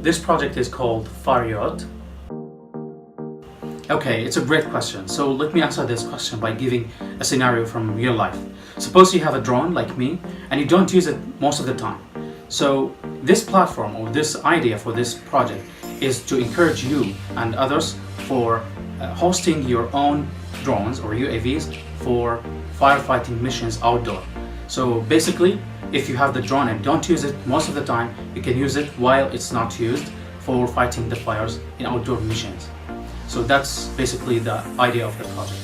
This project is called Fire. Okay, it's a great question. So let me answer this question by giving a scenario from real life. Suppose you have a drone like me and you don't use it most of the time. So this platform or this idea for this project is to encourage you and others for hosting your own drones or UAVs for firefighting missions outdoor. So basically, if you have the drone and don't use it most of the time, you can use it while it's not used for fighting the fires in outdoor missions. So that's basically the idea of the project.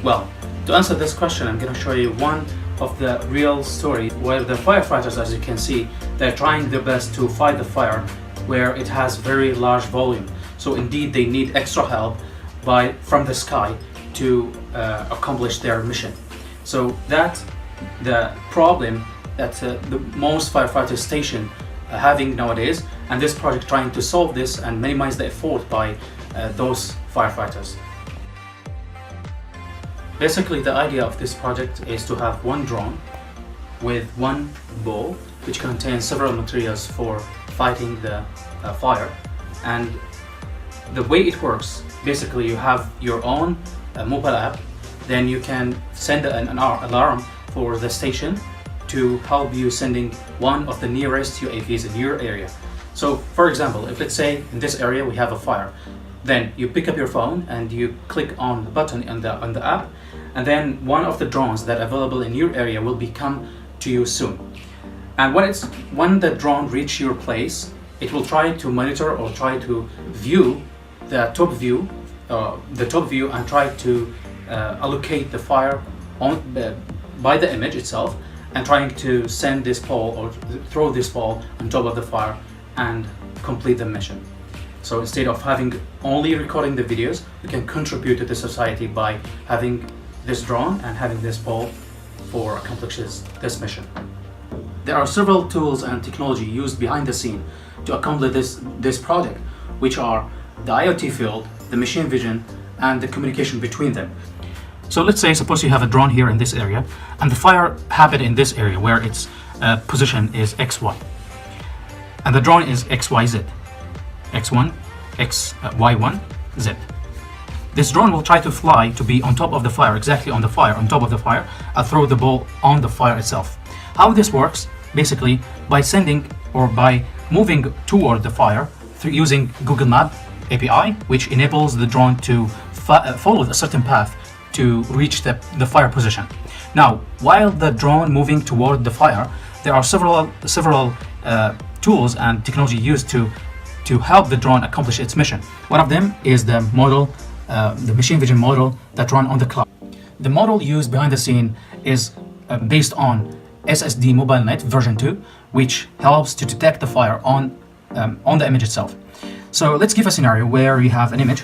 Well, to answer this question, I'm going to show you one of the real story where the firefighters, as you can see, they're trying their best to fight the fire where it has very large volume. So indeed, they need extra help from the sky to accomplish their mission. So that's the problem that the most firefighter station having nowadays, and this project trying to solve this and minimize the effort by those firefighters. Basically, the idea of this project is to have one drone with one bowl which contains several materials for fighting the fire. And the way it works, basically you have your own mobile app, then you can send an alarm for the station to help you sending one of the nearest UAVs in your area. So for example, if let's say in this area we have a fire, then you pick up your phone and you click on the button on the app, and then one of the drones that are available in your area will come to you soon. And when the drone reach your place, it will try to monitor or try to view the top view and try to allocate the fire by the image itself, and trying to send this ball or throw this ball on top of the fire and complete the mission. So instead of having only recording the videos, we can contribute to the society by having this drone and having this ball for accomplishes this mission. There are several tools and technology used behind the scene to accomplish this project, which are the IoT field, the machine vision, and the communication between them. So let's say, suppose you have a drone here in this area, and the fire happened in this area where its position is XY. And the drone is XYZ. X1, Y1, Z. This drone will try to fly to be on top of the fire, exactly on the fire, on top of the fire, and throw the ball on the fire itself. How this works, basically, by sending or by moving toward the fire through using Google Map API, which enables the drone to follow a certain path to reach the fire position. Now, while the drone moving toward the fire, there are several tools and technology used to help the drone accomplish its mission. One of them is the model, the machine vision model that run on the cloud. The model used behind the scene is based on SSD mobile net version 2, which helps to detect the fire on the image itself. So let's give a scenario where you have an image,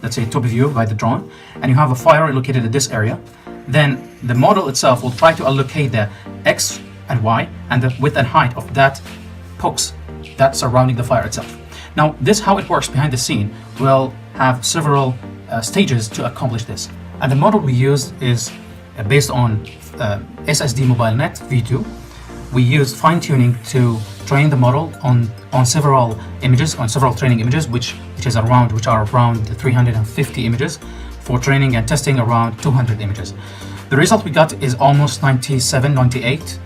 let's say top view by the drone, and you have a fire located in this area. Then the model itself will try to allocate the X and Y and the width and height of that box that's surrounding the fire itself. Now, this how it works behind the scene will have several stages to accomplish this. And the model we use is based on SSD mobile net v2. We use fine-tuning to train the model on several images, on several training images, which are around 350 images, for training and testing around 200 images. The result we got is almost 98%,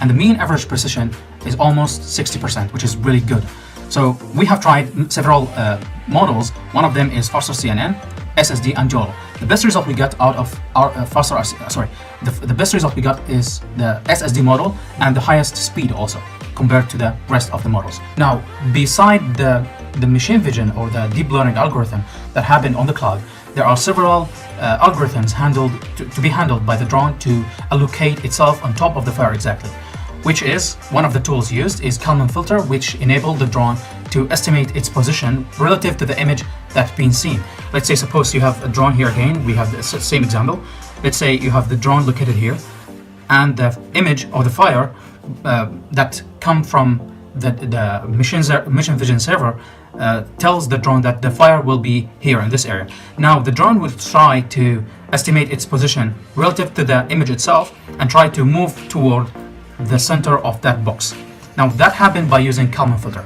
and the mean average precision is almost 60%, which is really good. So we have tried several models. One of them is Faster CNN, SSD, and YOLO. The best result we got out of our the best result we got is the SSD model, and the highest speed also compared to the rest of the models. Now, beside the machine vision or the deep learning algorithm that happened on the cloud, there are several algorithms to be handled by the drone to allocate itself on top of the fire exactly, which is one of the tools used is Kalman filter, which enable the drone to estimate its position relative to the image that's been seen. Let's say, suppose you have a drone here again, we have the same example. Let's say you have the drone located here, and the image of the fire that come from the machine vision server tells the drone that the fire will be here in this area. Now the drone will try to estimate its position relative to the image itself and try to move toward the center of that box. Now that happened by using Kalman filter.